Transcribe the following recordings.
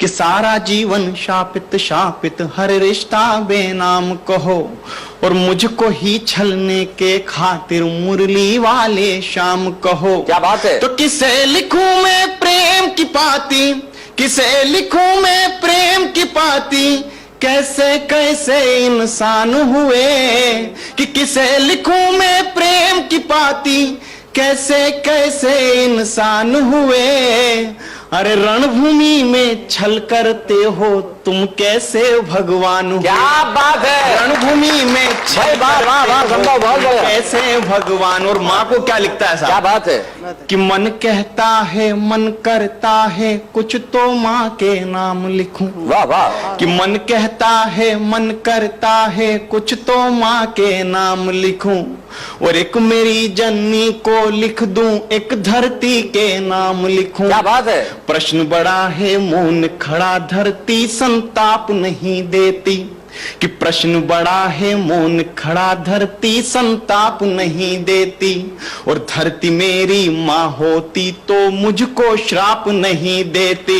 कि सारा जीवन शापित शापित हर रिश्ता बेनाम कहो, और मुझको ही छलने के खातिर मुरली वाले शाम कहो। क्या बात है। तो किसे लिखूं मैं प्रेम की पाती, किसे लिखूं मैं प्रेम की पाती, कैसे कैसे इंसान हुए, कि किसे लिखूं मैं प्रेम की पाती, कैसे कैसे इंसान हुए। अरे रणभूमि में छल करते हो तुम कैसे भगवान हो। क्या बात है। रणभूमि में छल कैसे भगवान। और माँ को क्या लिखता है साहब, क्या बात है कि मन कहता है मन करता है कुछ तो माँ के नाम लिखूं। वाह वाह। कि मन कहता है मन करता है कुछ तो माँ के नाम लिखूं, और एक मेरी जननी को लिख दूं, एक धरती के नाम लिखूं। क्या बात है। प्रश्न बड़ा है मौन खड़ा धरती संताप नहीं देती, कि प्रश्न बड़ा है मौन खड़ा धरती संताप नहीं देती, और धरती मेरी माँ होती तो मुझको श्राप नहीं देती।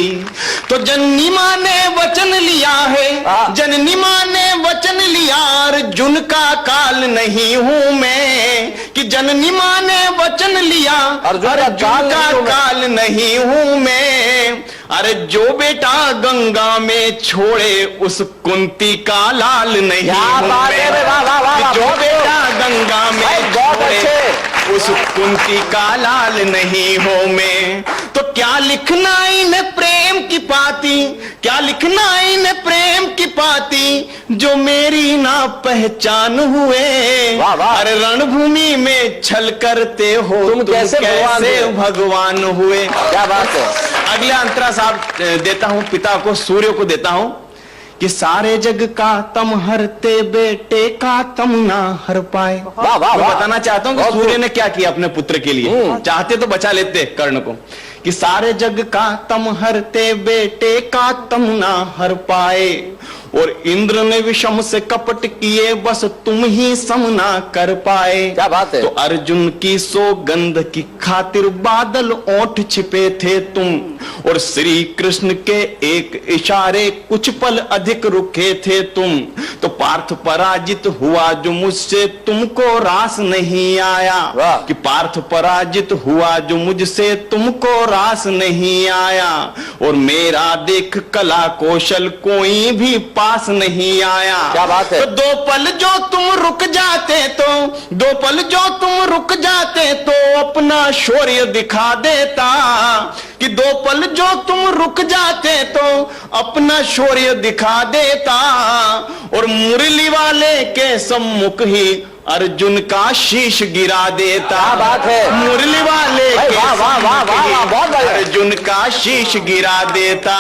तो जननी माँ ने वचन लिया है, जननी माँ ने वचन लिया, अर्जुन का काल नहीं हूं मैं, कि जननी माँ ने वचन लिया, अर्जुन का काल नहीं हूं मैं। अरे जो बेटा गंगा में छोड़े उस कुंती का लाल नहीं हूं मैं, जो बेटा गंगा में छोड़े उस कुंती का लाल नहीं हूं मैं। तो क्या लिखना इन प्रेम की पाती, क्या लिखना इन प्रेम की पाती, जो मेरी ना पहचान हुए। अरे रणभूमि में छल करते हो तुम कैसे भगवान हुए। क्या बात है। अगले अंतरा साहब देता हूं पिता को, सूर्य को देता हूं, कि सारे जग का तम हरते बेटे का तम ना हर पाए। वाह वाह। मैं बताना चाहता हूं कि सूर्य ने क्या किया अपने पुत्र के लिए, चाहते तो बचा लेते कर्ण को, कि सारे जग का तम हरते बेटे का तम ना हर पाए, और इंद्र ने विषम से कपट किए बस तुम ही सम ना कर पाए। क्या बात है। तो अर्जुन की सौगंध की खातिर बादल ओंठ छिपे थे तुम, और श्री कृष्ण के एक इशारे कुछ पल अधिक रुके थे तुम। तो पार्थ पराजित हुआ जो मुझसे तुमको रास नहीं आया, कि पार्थ पराजित हुआ जो मुझसे तुमको रास नहीं आया, और मेरा देख कला कौशल कोई भी पास नहीं आया। क्या बात है। तो दो पल जो तुम रुक जाते तो, दो पल जो तुम रुक जाते तो अपना शौर्य दिखा देता, कि दो पल जो तुम रुक जाते तो अपना शौर्य दिखा देता, और मुरली वाले के सम्मुख ही अर्जुन का शीश गिरा देता। बात है। मुरली वाले के सम्मुख ही अर्जुन का शीश गिरा देता।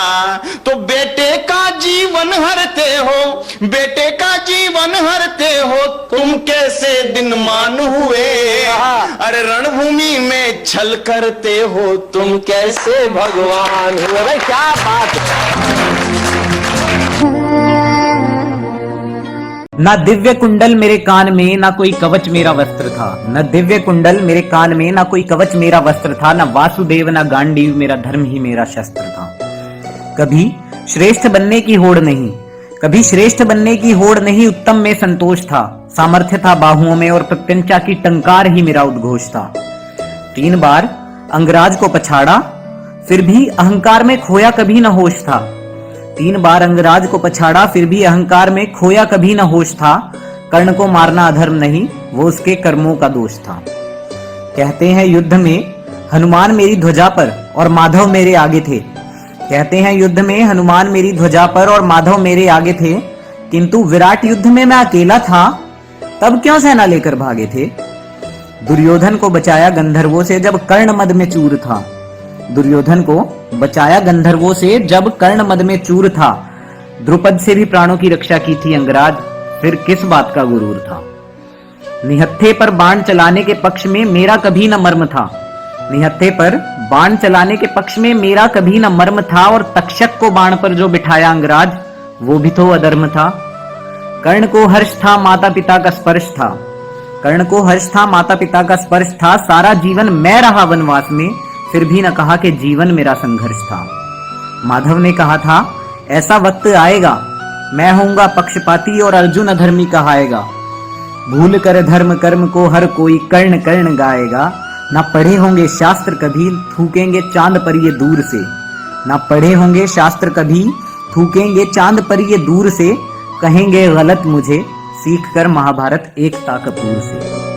तो बेटे का जीवन हरते हो, बेटे का जीवन हरते हो तुम कैसे दिन मान हुए। अरे रणभूमि में छल करते हो तुम कैसे भगवान हुए। भाई क्या बात है। ना दिव्य कुंडल मेरे कान में ना कोई कवच मेरा वस्त्र था, न दिव्य कुंडल मेरे कान में ना कोई कवच मेरा वस्त्र था, न वासुदेव ना गांडीव मेरा धर्म ही मेरा शस्त्र था। कभी श्रेष्ठ बनने की होड़ नहीं, कभी श्रेष्ठ बनने की होड़ नहीं, उत्तम में संतोष था, सामर्थ्य था बाहुओं में और प्रत्यंचा की टंकार ही मेरा उद्घोष था। 3 बार अंगराज को पछाड़ा फिर भी अहंकार में खोया कभी न होश था, 3 बार अंगराज को पछाड़ा फिर भी अहंकार में खोया कभी न होश था। कर्ण को मारना अधर्म नहीं वो उसके कर्मों का दोष था। कहते हैं युद्ध में हनुमान मेरी ध्वजा पर और माधव मेरे आगे थे, कहते हैं युद्ध में हनुमान मेरी ध्वजा पर और माधव मेरे आगे थे, किंतु विराट युद्ध में मैं अकेला था तब क्यों सेना लेकर भागे थे। दुर्योधन को बचाया गंधर्वों से जब कर्ण मद में चूर था, दुर्योधन को बचाया गंधर्वों से जब कर्ण मद में चूर था। द्रुपद से भी प्राणों की रक्षा की थी अंगराज, फिर किस बात का गुरूर था। निहत्थे पर बाण चलाने के पक्ष में मेरा कभी न मर्म था, निहत्थे पर बाण चलाने के पक्ष में मेरा कभी न मर्म था, और तक्षक को बाण पर जो बिठाया अंगराज वो भी तो अधर्म था। कर्ण को हर्ष था माता पिता का स्पर्श था, कर्ण को हर्ष था माता पिता का स्पर्श था, सारा जीवन मैं रहा वनवास में फिर भी न कहा कि जीवन मेरा संघर्ष था। माधव ने कहा था, ऐसा वक्त आएगा, मैं होऊंगा पक्षपाती और अर्जुन अधर्मी कहाएगा। भूल कर धर्म कर्म को हर कोई कर्ण कर्ण गाएगा। ना पढ़े होंगे शास्त्र कभी, थूकेंगे चांद पर ये दूर से। ना पढ़े होंगे शास्त्र कभी, थूकेंगे चांद पर ये दूर से। कहेंगे गलत मुझे, सीख कर महाभारत एकता कपूर से।